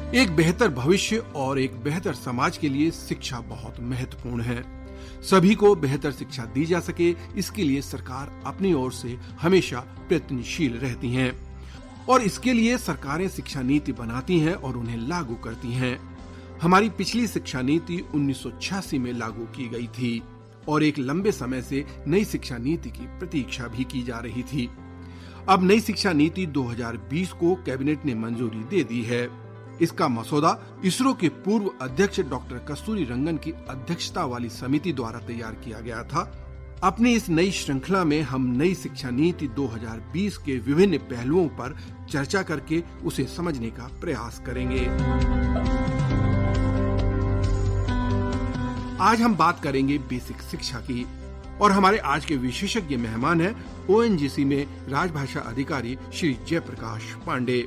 एक बेहतर भविष्य और एक बेहतर समाज के लिए शिक्षा बहुत महत्वपूर्ण है। सभी को बेहतर शिक्षा दी जा सके, इसके लिए सरकार अपनी ओर से हमेशा प्रयत्नशील रहती हैं और इसके लिए सरकारें शिक्षा नीति बनाती हैं और उन्हें लागू करती हैं। हमारी पिछली शिक्षा नीति 1986 में लागू की गई थी और एक लंबे समय से नई शिक्षा नीति की प्रतीक्षा भी की जा रही थी। अब नई शिक्षा नीति 2020 को कैबिनेट ने मंजूरी दे दी है। इसका मसौदा इसरो के पूर्व अध्यक्ष डॉक्टर कस्तूरी रंगन की अध्यक्षता वाली समिति द्वारा तैयार किया गया था। अपनी इस नई श्रृंखला में हम नई शिक्षा नीति 2020 के विभिन्न पहलुओं पर चर्चा करके उसे समझने का प्रयास करेंगे। आज हम बात करेंगे बेसिक शिक्षा की और हमारे आज के विशेषज्ञ मेहमान हैं ओएनजीसी में राजभाषा अधिकारी श्री जयप्रकाश पांडे।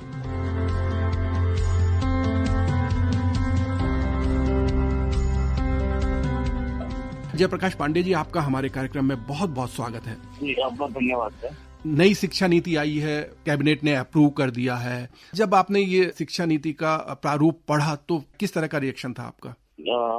जयप्रकाश पांडे जी, आपका हमारे कार्यक्रम में बहुत बहुत स्वागत है। जी, आपका धन्यवाद है। नई शिक्षा नीति आई है, कैबिनेट ने अप्रूव कर दिया है। जब आपने ये शिक्षा नीति का प्रारूप पढ़ा तो किस तरह का रिएक्शन था आपका?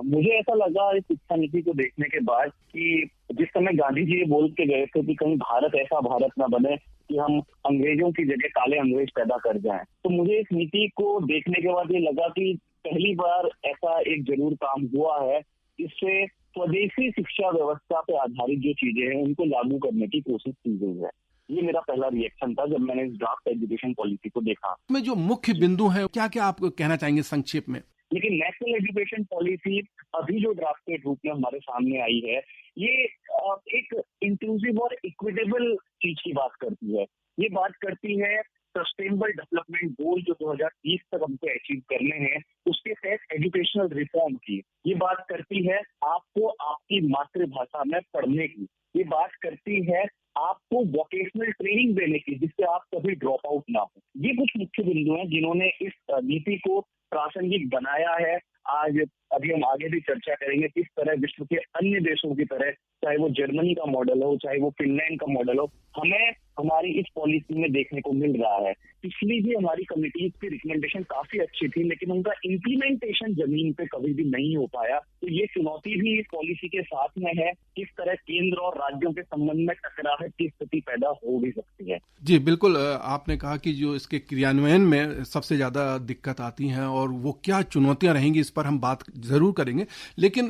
मुझे ऐसा लगा इस शिक्षा नीति को देखने के बाद कि जिस समय गांधी जी ये बोल के गए थे कि कहीं भारत ऐसा भारत ना बने कि हम अंग्रेजों की जगह काले अंग्रेज पैदा कर जाएं, तो मुझे इस नीति को देखने के बाद ये लगा कि पहली बार ऐसा एक जरूर काम हुआ है। इससे स्वदेशी शिक्षा व्यवस्था पे आधारित जो चीजें हैं उनको लागू करने की कोशिश की गई है। ये मेरा पहला रिएक्शन था जब मैंने इस ड्राफ्ट एजुकेशन पॉलिसी को देखा। इसमें जो मुख्य बिंदु हैं, क्या क्या आप कहना चाहेंगे संक्षेप में? लेकिन नेशनल एजुकेशन पॉलिसी अभी जो ड्राफ्ट के रूप में हमारे सामने आई है, ये एक इंक्लूसिव और इक्विटेबल चीज की बात करती है। ये बात करती है सस्टेनेबल डेवलपमेंट गोल जो 2030 तक हमको अचीव करने हैं, उसके तहत एजुकेशनल रिफॉर्म की। ये बात करती है आपको आपकी मातृभाषा में पढ़ने की। ये बात करती है आपको वोकेशनल ट्रेनिंग देने की, जिससे आप कभी ड्रॉप आउट ना हो। ये कुछ मुख्य बिंदु हैं जिन्होंने इस नीति को प्रासंगिक बनाया है। आज अभी हम आगे भी चर्चा करेंगे किस तरह विश्व के अन्य देशों की तरह, चाहे वो जर्मनी का मॉडल हो, चाहे वो फिनलैंड का मॉडल हो, हमें हमारी इस पॉलिसी में देखने को मिल रहा है। पिछली भी हमारी कमिटीज की रिकमेंडेशन काफी अच्छी थी, लेकिन उनका इम्प्लीमेंटेशन जमीन पे कभी भी नहीं हो पाया। तो ये चुनौती भी इस पॉलिसी के साथ में है। किस तरह केंद्र और राज्यों के संबंध में टकराव की स्थिति पैदा हो भी सकती है। जी बिल्कुल, आपने कहा कि जो इसके क्रियान्वयन में सबसे ज्यादा दिक्कत आती है और वो क्या चुनौतियां रहेंगी, इस पर हम बात जरूर करेंगे। लेकिन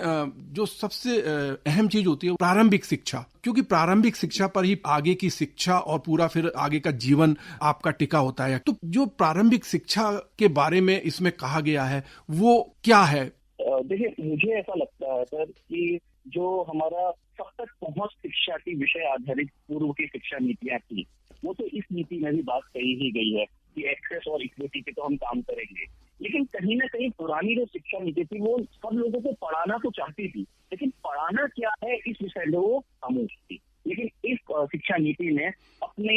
जो सबसे अहम चीज होती है प्रारंभिक शिक्षा, क्योंकि प्रारंभिक शिक्षा पर ही आगे की शिक्षा और पूरा फिर आगे का जीवन आपका टिका होता है। तो जो प्रारंभिक शिक्षा के बारे में इसमें कहा गया है वो क्या है? देखिए, मुझे ऐसा लगता है सर कि जो हमारा सब तक पहुंच शिक्षा की विषय आधारित पूर्व की शिक्षा नीतियां थी, वो तो इस नीति में भी बात कही ही गई है कि एक्सेस और इक्विटी पे तो हम काम करेंगे। लेकिन कहीं ना कहीं पुरानी जो शिक्षा नीति थी वो सब लोगों को पढ़ाना तो चाहती थी, लेकिन पढ़ाना क्या है इस विषय में वो खामोश थी। लेकिन इस शिक्षा नीति ने अपने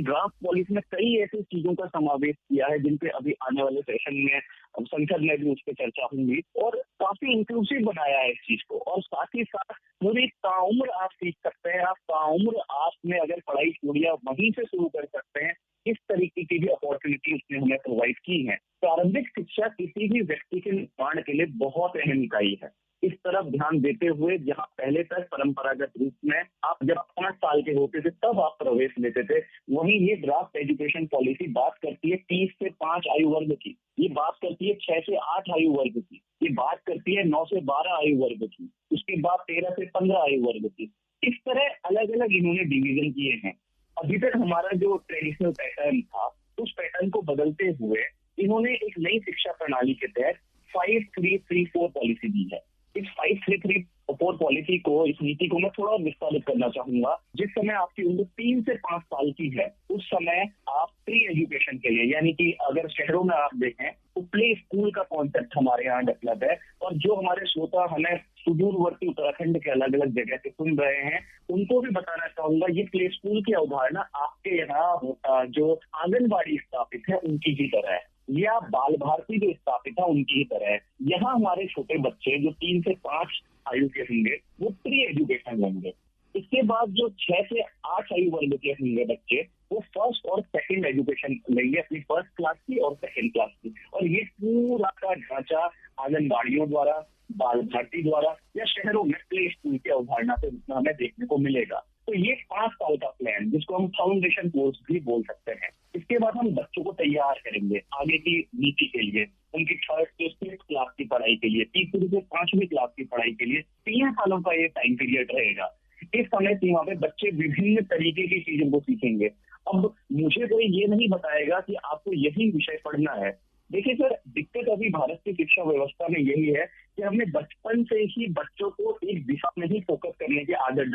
ड्राफ्ट पॉलिसी में कई ऐसी चीजों का समावेश किया है जिन पे अभी आने वाले सेशन में संसद में भी उस पर चर्चा होगी, और काफी इंक्लूसिव बनाया है इस चीज को। और साथ ही साथ पूरी ताउम्र आप सीख सकते हैं, आप ताउम्र आपने अगर पढ़ाई छोड़ी आप वहीं से शुरू कर सकते हैं। इस तरीके की भी अपॉर्चुनिटी उसने हमें प्रोवाइड की है। प्रारंभिक शिक्षा किसी भी व्यक्ति के निर्माण के लिए बहुत अहम इकाई है। इस तरफ ध्यान देते हुए जहाँ पहले तक परंपरागत रूप में आप जब 5 साल के होते थे तब आप प्रवेश लेते थे, वहीं ये ड्राफ्ट एजुकेशन पॉलिसी बात करती है 30 से 5 आयु वर्ग की, ये बात करती है 6 से 8 आयु वर्ग की, ये बात करती है 9 से 12 आयु वर्ग की, उसके बाद 13 से 15 आयु वर्ग की। इस तरह अलग अलग इन्होंने डिवीजन किए हैं। अभी तक हमारा जो ट्रेडिशनल पैटर्न था उस पैटर्न को बदलते हुए इन्होंने एक नई शिक्षा प्रणाली के तहत 5334 पॉलिसी दी है। इस 5334 पॉलिसी को, इस नीति को मैं थोड़ा विस्तारित करना चाहूंगा। जिस समय आपकी उम्र 3 से 5 साल की है उस समय आप प्री एजुकेशन के लिए, यानी कि अगर शहरों में आप देखें तो प्ले स्कूल का कॉन्सेप्ट हमारे यहाँ डेवलप है। और जो हमारे श्रोता हमें सुदूरवर्ती उत्तराखंड के अलग अलग जगह से सुन रहे हैं उनको भी बताना चाहूंगा, ये प्ले स्कूल की अवधारणा आपके यहाँ जो आंगनबाड़ी स्थापित है उनकी ही तरह है, या बाल भारती जो स्थापित है उनकी ही तरह है। यहाँ हमारे छोटे बच्चे जो 3 से 5 आयु के होंगे वो प्री एजुकेशन होंगे। इसके बाद जो 6 से 8 आयु वर्ग के होंगे बच्चे, वो फर्स्ट और सेकंड एजुकेशन लेंगे, अपनी फर्स्ट क्लास की और सेकंड क्लास की। और ये पूरा का ढांचा आंगनबाड़ियों द्वारा, बाल भारती द्वारा या शहरों में प्ले स्कूल की अवधारणा से हमें देखने को मिलेगा। तो ये 5 साल का प्लान, जिसको हम फाउंडेशन कोर्स भी बोल सकते हैं। इसके बाद हम बच्चों को तैयार करेंगे आगे की नीति के लिए, उनकी 3rd से 6th क्लास की पढ़ाई के लिए, 3री से 5वीं क्लास की पढ़ाई के लिए 3 सालों का ये टाइम पीरियड रहेगा। इस समय सीमा पे बच्चे विभिन्न तरीके की चीजों को सीखेंगे। अब मुझे कोई ये नहीं बताएगा कि आपको यही विषय पढ़ना है। देखिए सर, दिक्कत अभी भारत की शिक्षा व्यवस्था में यही है कि हमने बचपन से ही बच्चों को एक दिशा में ही फोकस करने की आदत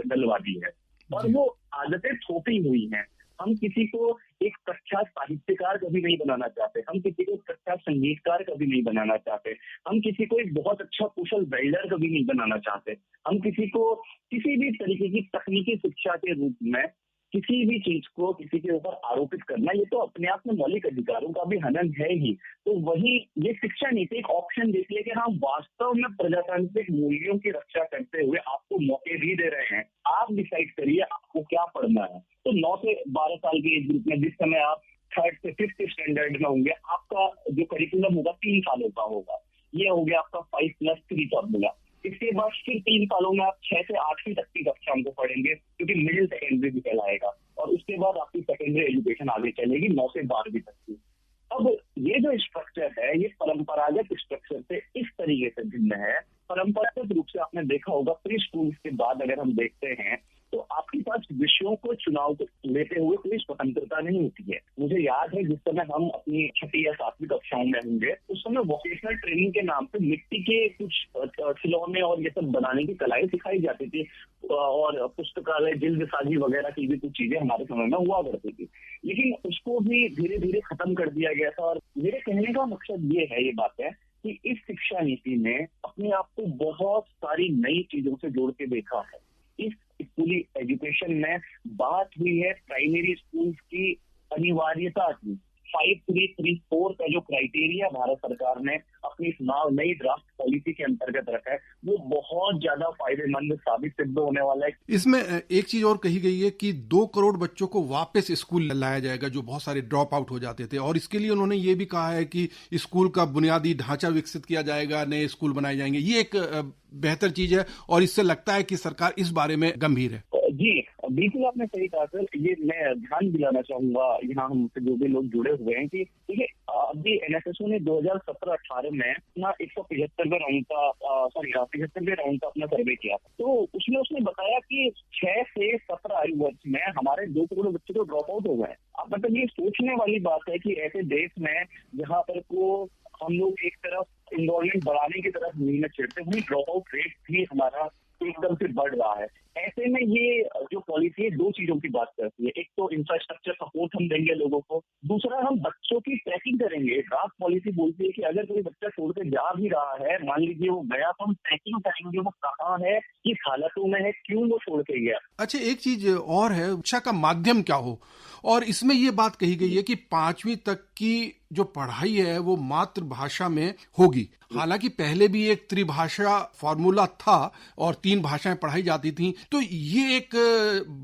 डलवा दी है, और वो आदतें थोपी हुई हैं। हम किसी को एक कच्चा साहित्यकार कभी नहीं बनाना चाहते, हम किसी को कच्चा संगीतकार कभी नहीं बनाना चाहते, हम किसी को एक बहुत अच्छा कुशल वेल्डर कभी नहीं बनाना चाहते, हम किसी को किसी भी तरीके की तकनीकी शिक्षा के रूप में किसी भी चीज को किसी के ऊपर आरोपित करना, ये तो अपने आप में मौलिक अधिकारों का भी हनन है ही। तो वही ये शिक्षा नीति एक ऑप्शन देती है कि हम वास्तव में प्रजातांत्रिक मूल्यों की रक्षा करते हुए आपको मौके भी दे रहे हैं, आप डिसाइड करिए आपको क्या पढ़ना है। तो 9 से 12 साल के एज ग्रुप में जिस समय आप 3rd से 5th स्टैंडर्ड में होंगे, आपका जो करिकुलम होगा 3 सालों का होगा। ये हो गया आपका 5+3 फॉर्मूला। इसके बाद फिर 3 सालों में आप 6 से 8वीं तक की कक्षाओं को पढ़ेंगे, क्योंकि मिडिल सेकेंडरी भी कहलाएगा, और उसके बाद आपकी सेकेंडरी एजुकेशन आगे चलेगी 9 से 12वीं तक की। अब ये जो स्ट्रक्चर है, ये परंपरागत स्ट्रक्चर से इस तरीके से भिन्न है। परंपरागत रूप से आपने देखा होगा प्री स्कूल के बाद अगर हम देखते हैं तो आपके पास विषयों को चुनाव को लेते हुए कोई स्वतंत्रता नहीं होती है। मुझे याद है जिस समय हम अपनी 6ठी या 7वीं कक्षाओं में होंगे, उस समय वोकेशनल ट्रेनिंग के नाम पे मिट्टी के कुछ खिलौने और ये सब बनाने की कलाएं सिखाई जाती थी, और पुस्तकालय जिल्द साजी वगैरह की भी कुछ चीजें हमारे समय में हुआ करती थी। लेकिन उसको भी धीरे धीरे खत्म कर दिया गया था। और मेरे कहने का मकसद ये है, ये बात है कि इस शिक्षा नीति ने अपने आप को बहुत सारी नई चीजों से जोड़ के देखा है। इस स्कूली एजुकेशन में बात हुई है प्राइमरी स्कूल की अनिवार्यता की। 5334 का जो क्राइटेरिया भारत सरकार ने अपनी नई ड्राफ्ट पॉलिसी के अंतर्गत रखा है, वो बहुत ज्यादा फायदेमंद साबित सिद्ध होने वाला है। इसमें एक चीज और कही गई है कि 2 करोड़ बच्चों को वापस स्कूल लाया जाएगा जो बहुत सारे ड्रॉप आउट हो जाते थे, और इसके लिए उन्होंने ये भी कहा है कि स्कूल का बुनियादी ढांचा विकसित किया जाएगा, नए स्कूल बनाए जाएंगे। ये एक बेहतर चीज है, और इससे लगता है कि सरकार इस बारे में गंभीर है। जी बिल्कुल, आपने सही कहा सर। ये मैं ध्यान दिलाना चाहूंगा यहाँ हमसे जो भी लोग जुड़े हुए हैं कि देखिए, अभी एनएसएसओ ने 2017-18 में अपना 175वें राउंड का अपना सर्वे किया, तो उसमें उसने बताया कि 6 से 17 आयु वर्ष में हमारे 2 करोड़ बच्चे तो ड्रॉप आउट हो गए। अब मतलब ये सोचने वाली बात है कि ऐसे देश में जहाँ पर को हम लोग एक तरफ इन्वॉल्वमेंट बढ़ाने की तरफ मेहनत करते हैं, ड्रॉप आउट रेट भी हमारा एकदम से बढ़ रहा है। ऐसे में ये जो पॉलिसी है 2 चीजों की बात करती है। एक तो इंफ्रास्ट्रक्चर सपोर्ट हम देंगे लोगों को, दूसरा हम बच्चों की ट्रैकिंग करेंगे। ड्राफ्ट पॉलिसी बोलती है कि अगर कोई बच्चा छोड़ के जा भी रहा है, मान लीजिए वो गया, तो हम ट्रैकिंग करेंगे वो कहाँ है, किस हालतों में है, क्यों वो छोड़ के गया। अच्छा, एक चीज और है, शिक्षा का माध्यम क्या हो, और इसमें ये बात कही गई है कि 5वीं तक की जो पढ़ाई है वो मातृभाषा में होगी। हालांकि पहले भी एक त्रिभाषा फॉर्मूला था और 3 भाषाएं पढ़ाई जाती थी, तो ये एक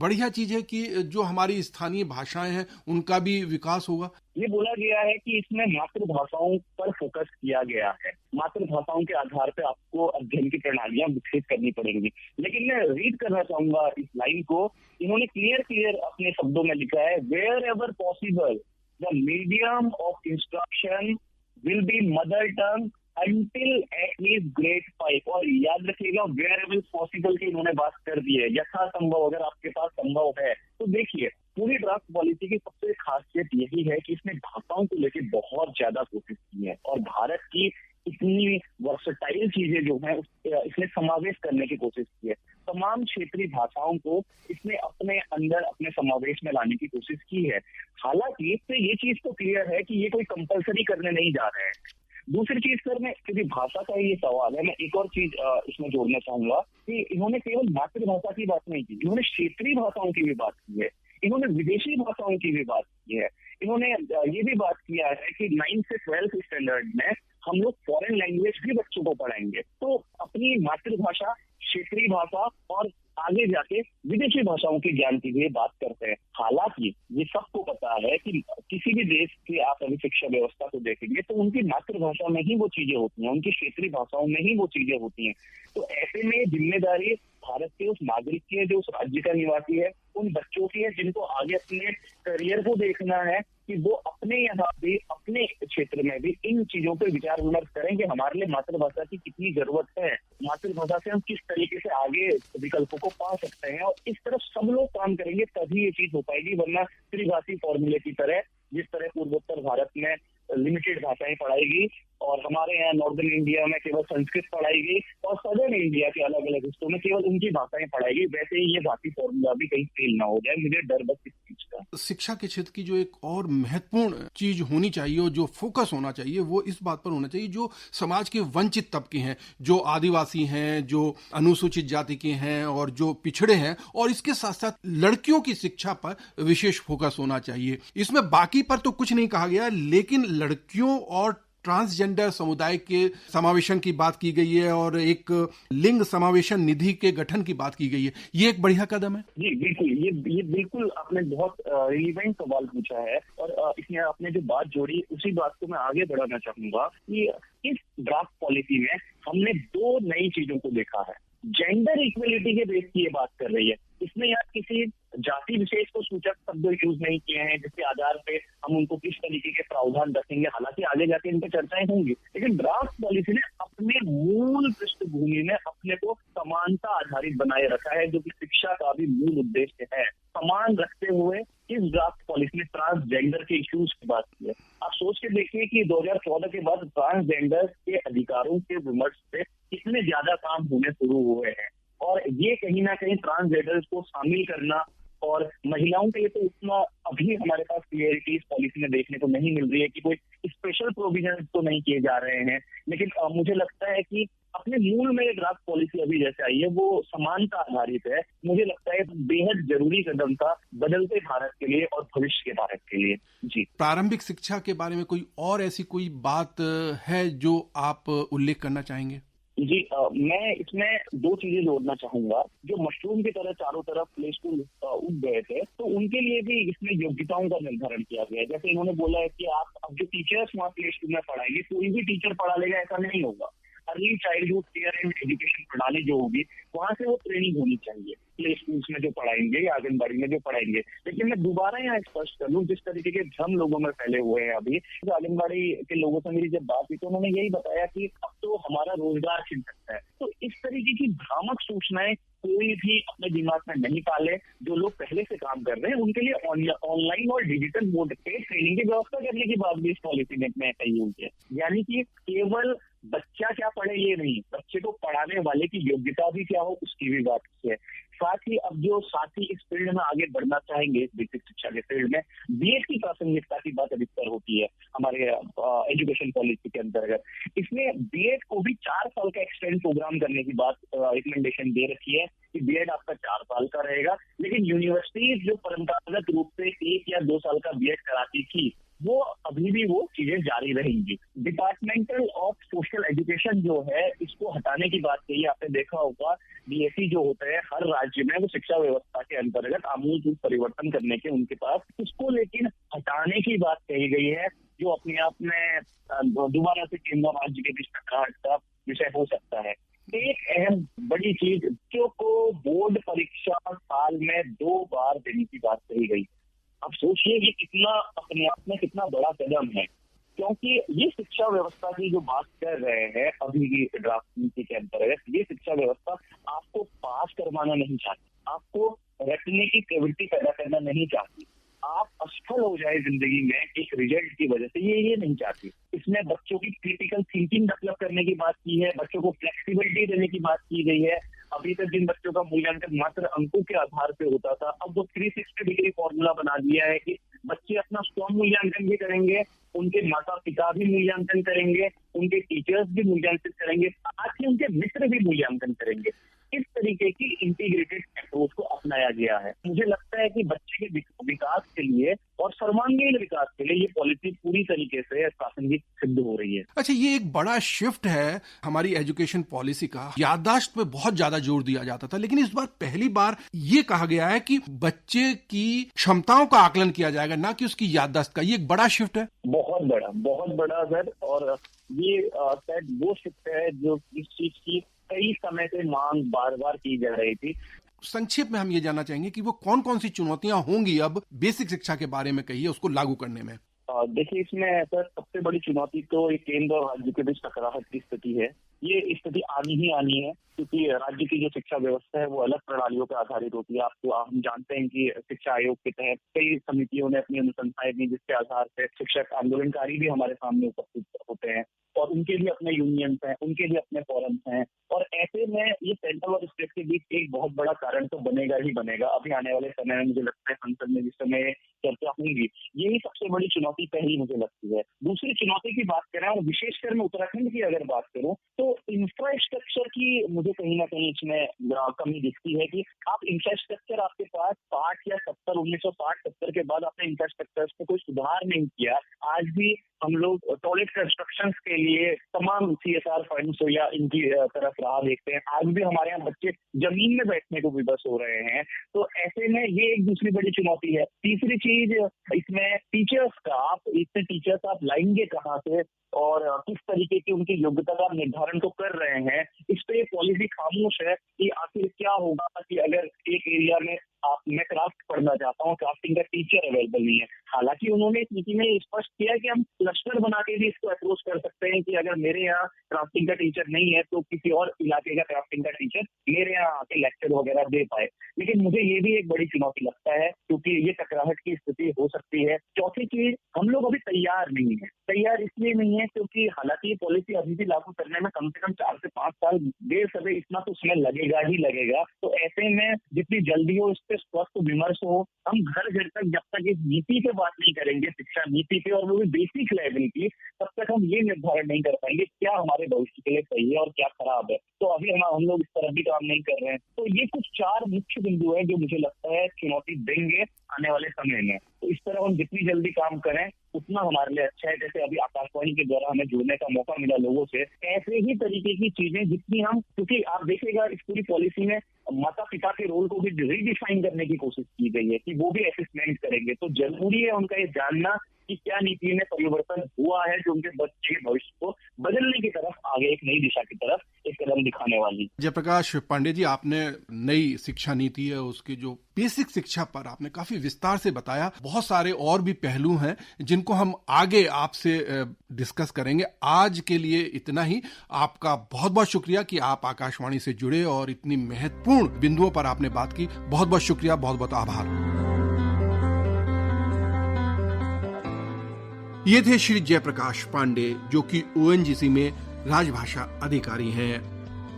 बढ़िया चीज है कि जो हमारी स्थानीय भाषाएं हैं उनका भी विकास होगा। ये बोला गया है कि इसमें मातृभाषाओं पर फोकस किया गया है। मातृभाषाओं के आधार पर आपको अध्ययन की प्रणालियां विकसित करनी पड़ेंगी। लेकिन मैं रीड करना चाहूंगा इस लाइन को। इन्होंने क्लियर अपने शब्दों में लिखा है, wherever possible the medium of instruction will be mother tongue until at least grade 5। और याद रखिएगा, वेयर पॉसिबल की इन्होंने बात कर दी है, यथासंभव, अगर आपके पास संभव है। तो देखिए, पूरी ड्राफ्ट पॉलिसी की सबसे खासियत यही है कि इसने भाषाओं को लेकर बहुत ज्यादा कोशिश की है, और भारत की इतनी वर्सटाइल चीजें जो है इसने समावेश करने की कोशिश की है। तमाम क्षेत्रीय भाषाओं को इसने अपने अंदर अपने समावेश में लाने की कोशिश की है। हालांकि इससे ये चीज तो क्लियर है कि ये कोई कंपलसरी करने नहीं जा रहे हैं। दूसरी चीज सर, मैं क्योंकि भाषा का ये सवाल है, मैं एक और चीज इसमें जोड़ना चाहूंगा कि इन्होंने केवल मातृभाषा की बात नहीं की, इन्होंने क्षेत्रीय भाषाओं की भी बात की है, इन्होंने विदेशी भाषाओं की भी बात की है। इन्होंने ये भी बात किया है कि 9 से 12 स्टैंडर्ड में हम लोग फॉरेन लैंग्वेज भी बच्चों को पढ़ाएंगे। तो अपनी मातृभाषा, क्षेत्रीय भाषा और आगे जाके विदेशी भाषाओं के ज्ञान की भी बात करते हैं। हालांकि ये सबको पता है कि किसी भी देश की आप अभी शिक्षा व्यवस्था को देखेंगे तो उनकी मातृभाषा में ही वो चीजें होती हैं, उनकी क्षेत्रीय भाषाओं में ही वो चीजें होती हैं। तो ऐसे में जिम्मेदारी भारत के उस नागरिक की है जो उस राज्य का निवासी है, उन बच्चों की है जिनको आगे अपने करियर को देखना है कि वो अपने यहाँ भी, अपने क्षेत्र में भी इन चीजों पर विचार विमर्श करें कि हमारे लिए मातृभाषा की कितनी जरूरत है, मातृभाषा से हम किस तरीके से आगे विकल्पों को पा सकते हैं, और इस तरफ सब लोग काम करेंगे तभी ये चीज हो पाएगी। वरना त्रिभाषी फॉर्मूले की तरह, जिस तरह पूर्वोत्तर भारत में लिमिटेड भाषाएं पढ़ाई गई और हमारे यहाँ नॉर्दर्न इंडिया में केवल संस्कृत पढ़ाई गई और सदर्न इंडिया के अलग अलग हिस्सों में केवल उनकी भाषाएं पढ़ाई गई, वैसे ही ये भाषी फॉर्मूला भी कहीं फेल ना हो जाए। मुझे डर बस इस चीज का। शिक्षा के क्षेत्र की जो एक और महत्वपूर्ण चीज होनी चाहिए और जो फोकस होना चाहिए वो इस बात पर होना चाहिए, जो समाज के वंचित तबके हैं, जो आदिवासी हैं, जो अनुसूचित जाति के हैं और जो पिछड़े हैं, और इसके साथ साथ लड़कियों की शिक्षा पर विशेष फोकस होना चाहिए। इसमें बाकी पर तो कुछ नहीं कहा गया, लेकिन लड़कियों और ट्रांसजेंडर समुदाय के समावेशन की बात की गई है और एक लिंग समावेशन निधि के गठन की बात की गई है। ये एक बढ़िया कदम है। जी बिल्कुल, ये बिल्कुल आपने बहुत रिलीवेंट सवाल पूछा है और इसमें आपने जो बात जोड़ी उसी बात को मैं आगे बढ़ाना चाहूंगा कि इस ड्राफ्ट पॉलिसी में हमने दो नई चीजों को देखा है। जेंडर इक्वलिटी के बेस की ये बात कर रही है, इसमें यहाँ किसी जाति विशेष को सूचक शब्द यूज नहीं किए हैं जिसके आधार पे हम उनको किस तरीके के प्रावधान रखेंगे। हालांकि आगे जाके इन पर चर्चाएं होंगी, लेकिन ड्राफ्ट पॉलिसी ने अपने मूल पृष्ठभूमि में अपने को समानता आधारित बनाए रखा है, जो कि शिक्षा का भी मूल उद्देश्य है। समान रखते हुए इस ड्राफ्ट पॉलिसी ने ट्रांसजेंडर के इश्यूज की बात की है। आप सोच के देखिए कि 2014 के बाद ट्रांसजेंडर के अधिकारों के विमर्श पे कितने ज्यादा काम होने शुरू हुए हैं, और ये कहीं ना कहीं ट्रांसजेंडर्स को शामिल करना और महिलाओं के लिए तो उतना अभी हमारे पास क्लियरिटी इस पॉलिसी में देखने को नहीं मिल रही है कि कोई स्पेशल प्रोविजन तो नहीं किए जा रहे हैं। लेकिन मुझे लगता है कि अपने मूल में ड्राफ्ट पॉलिसी अभी जैसे आई है वो समानता आधारित है। मुझे लगता है बेहद जरूरी कदम था बदलते भारत के लिए और भविष्य के भारत के लिए। जी, प्रारंभिक शिक्षा के बारे में कोई और ऐसी कोई बात है जो आप उल्लेख करना चाहेंगे? जी मैं इसमें दो चीजें जोड़ना चाहूंगा। जो मशरूम की तरह चारों तरफ प्ले स्कूल उग गए थे, तो उनके लिए भी इसमें योग्यताओं का निर्धारण किया गया है। जैसे इन्होंने बोला है कि आप अब जो टीचर्स वहाँ प्ले स्कूल में पढ़ाएंगे, कोई भी टीचर पढ़ा लेगा ऐसा नहीं होगा। Early childhood care and education प्रणाली जो होगी वहां से वो ट्रेनिंग होनी चाहिए प्ले स्कूल्स में जो पढ़ाएंगे या आंगनबाड़ी में जो पढ़ाएंगे। लेकिन मैं दोबारा यहाँ स्पष्ट कर लूँ, जिस तरीके के भ्रम लोगों में फैले हुए हैं अभी, तो आंगनबाड़ी के लोगों से मेरी जब बात हुई तो उन्होंने यही बताया कि अब तो हमारा रोजगार छिन सकता है। तो इस तरीके की भ्रामक सूचनाएं कोई भी अपने दिमाग में नहीं पाले। जो लोग पहले से काम कर रहे हैं उनके लिए ऑनलाइन और डिजिटल मोड पे ट्रेनिंग की व्यवस्था करने की बात भी इस पॉलिसी में कही हुई है। यानी कि केवल बच्चा क्या पढ़े ये नहीं, बच्चे को पढ़ाने वाले की योग्यता भी क्या हो उसकी भी बात है। साथ ही अब जो साथी इस फील्ड में आगे बढ़ना चाहेंगे, इस बेसिक शिक्षा के फील्ड में बीएड की प्रासंगिकता की बात अधिकतर होती है हमारे एजुकेशन पॉलिसी के अंतर्गत। इसमें बीएड को भी 4 साल का एक्सटेंड प्रोग्राम करने की बात रिकमेंडेशन दे रखी है कि बीएड आपका 4 साल का रहेगा। लेकिन यूनिवर्सिटीज जो परंपरागत रूप से 1 या 2 साल का बीएड कराती थी, वो अभी भी वो चीजें जारी रहेंगी। डिपार्टमेंटल ऑफ सोशल एजुकेशन जो है, इसको हटाने की बात कही। आपने देखा होगा डीएसी जो होता है हर राज्य में, वो शिक्षा व्यवस्था के अंतर्गत आमूल परिवर्तन करने के उनके पास, इसको लेकिन हटाने की बात कही गई है, जो अपने आप में दोबारा से केंद्र राज्य के बीच का विषय हो सकता है। एक अहम बड़ी चीज, बच्चों को बोर्ड परीक्षा साल में 2 बार देने की बात कही गई। अब सोचिए ये कितना अपने आप में कितना बड़ा कदम है, क्योंकि ये शिक्षा व्यवस्था की जो बात कर रहे हैं अभी की ड्राफ्ट नीति के अंतर्गत, ये शिक्षा व्यवस्था आपको पास करवाना नहीं चाहती, आपको रटने की प्रवृत्ति पैदा करना नहीं चाहती, आप असफल हो जाए जिंदगी में एक रिजल्ट की वजह से, ये नहीं चाहती। इसमें बच्चों की क्रिटिकल थिंकिंग डेवलप करने की बात की है, बच्चों को फ्लेक्सिबिलिटी देने की बात की गई है। अभी तक जिन बच्चों का मूल्यांकन मात्र अंकों के आधार पे होता था, अब वो 360 डिग्री फॉर्मूला बना दिया है कि बच्चे अपना स्वयं मूल्यांकन भी करेंगे, उनके माता पिता भी मूल्यांकन करेंगे, उनके टीचर्स भी मूल्यांकन करेंगे, साथ ही उनके मित्र भी मूल्यांकन करेंगे। इस तरीके की इंटीग्रेटेड अप्रोच को अपनाया गया है। मुझे लगता है कि बच्चे के विकास के लिए और सर्वांगीण विकास के लिए ये पॉलिसी पूरी तरीके से प्रासंगिक सिद्ध हो रही है। अच्छा, ये एक बड़ा शिफ्ट है हमारी एजुकेशन पॉलिसी का। याददाश्त पे बहुत ज्यादा जोर दिया जाता था, लेकिन इस बार पहली बार ये कहा गया है कि बच्चे की क्षमताओं का आकलन किया जाएगा, ना कि उसकी याददाश्त का। ये एक बड़ा शिफ्ट है, बहुत बड़ा सर। और ये शायद वो शिफ्ट है जो इस चीज की कई समय से मांग बार बार की जा रही थी। संक्षेप में हम ये जानना चाहेंगे कि वो कौन कौन सी चुनौतियां होंगी अब बेसिक शिक्षा के बारे में कहिए, उसको लागू करने में। देखिए, इसमें सर सबसे बड़ी चुनौती तो एक केंद्र और राज्य के बीच टकराहट की स्थिति है। ये स्थिति आनी है, क्योंकि राज्य की जो शिक्षा व्यवस्था है वो अलग प्रणालियों पर आधारित होती है। हम जानते हैं कि शिक्षा आयोग के तहत कई समितियों ने अपनी अनुशंसाएं दी, जिसके आधार पर शिक्षक आंदोलनकारी भी हमारे सामने उपस्थित होते हैं और उनके लिए अपने यूनियंस हैं, उनके लिए अपने फोरम्स हैं। और ऐसे में ये सेंट्रल और स्टेट के बीच एक बहुत बड़ा कारण तो बनेगा ही बनेगा। अभी आने वाले समय में मुझे लगता है संसद में जिस समय चर्चा होगी, यही सबसे बड़ी चुनौती पहली मुझे लगती है। दूसरी चुनौती की बात करें और विशेषकर मैं उत्तराखंड की अगर बात करूं, तो इंफ्रास्ट्रक्चर की मुझे कहीं ना कहीं इसमें कमी दिखती है कि आप इंफ्रास्ट्रक्चर आपके पास 1960-70 के बाद आपने इंफ्रास्ट्रक्चर में कोई सुधार नहीं किया। आज भी हम लोग टॉयलेट कंस्ट्रक्शन के लिए तमाम CSR फंड्स या इनकी तरफ राह देखते हैं। आज भी हमारे यहाँ बच्चे जमीन में बैठने को विवश हो रहे हैं। तो ऐसे में ये एक दूसरी बड़ी चुनौती है। तीसरी चीज इसमें टीचर्स का, आप लाएंगे कहाँ से और किस तरीके की उनकी योग्यता का निर्धारण तो कर रहे हैं, इस पे पॉलिसी खामोश है कि आखिर क्या होगा कि अगर एक एरिया में मैं क्राफ्ट पढ़ना चाहता हूँ, क्राफ्टिंग का टीचर अवेलेबल नहीं है। हालांकि उन्होंने इस नीति में स्पष्ट किया है कि हम क्लस्टर बना के भी इसको अप्रोच कर सकते हैं कि अगर मेरे यहाँ क्राफ्टिंग का टीचर नहीं है तो किसी और इलाके का क्राफ्टिंग का टीचर मेरे यहाँ आके लेक्चर वगैरह दे पाए। लेकिन मुझे ये भी एक बड़ी चुनौती लगता है, क्योंकि ये टकराहट की स्थिति हो सकती है। चौथी चीज, हम लोग अभी तैयार नहीं है। तैयार इसलिए नहीं है क्योंकि हालांकि ये पॉलिसी अभी भी लागू करने में कम से कम 4 से 5 साल देर सवेर इतना तो समय लगेगा। तो ऐसे में जितनी जल्दी हो इस पे स्वस्थ विमर्श हो। हम घर तक जब तक इस नीति पे बात नहीं करेंगे, शिक्षा नीति पे, और वो भी बेसिक लेवल की, तब तक हम ये निर्धारण नहीं कर पाएंगे क्या हमारे भविष्य के लिए सही है और क्या खराब है। तो अभी हम लोग इस तरह भी काम नहीं कर रहे हैं। तो ये कुछ 4 मुख्य बिंदु है जो मुझे लगता है चुनौती देंगे आने वाले समय में। तो इस तरह हम जितनी जल्दी काम करें उतना हमारे लिए अच्छा है। जैसे अभी आकाशवाणी के द्वारा हमें जुड़ने का मौका मिला लोगों से, ऐसे ही तरीके की चीजें जितनी हम, क्योंकि आप देखिएगा इस पूरी पॉलिसी में माता पिता के रोल को भी रीडिफाइन करने की कोशिश की गई है कि वो भी असेसमेंट करेंगे। तो जरूरी है उनका ये जानना कि क्या नीति में परिवर्तन हुआ है जो उनके बच्चे के भविष्य को बदलने की तरफ, आगे एक नई दिशा की तरफ एक कदम दिखाने वाली। जयप्रकाश पांडे जी, आपने नई शिक्षा नीति है उसकी जो बेसिक शिक्षा पर आपने काफी विस्तार से बताया। बहुत सारे और भी पहलू हैं जिनको हम आगे आपसे डिस्कस करेंगे। आज के लिए इतना ही। आपका बहुत बहुत शुक्रिया कि आप आकाशवाणी से जुड़े और इतनी महत्वपूर्ण बिंदुओं पर आपने बात की। बहुत बहुत शुक्रिया, बहुत बहुत आभार। ये थे श्री जयप्रकाश पांडे, जो कि ONGC में राजभाषा अधिकारी हैं,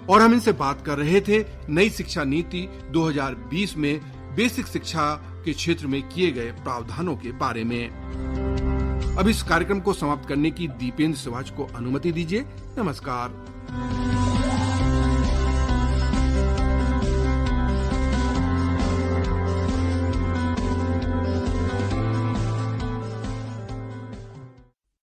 और हम इनसे बात कर रहे थे नई शिक्षा नीति 2020 में बेसिक शिक्षा के क्षेत्र में किए गए प्रावधानों के बारे में। अब इस कार्यक्रम को समाप्त करने की दीपेंद्र सुभाष को अनुमति दीजिए। नमस्कार।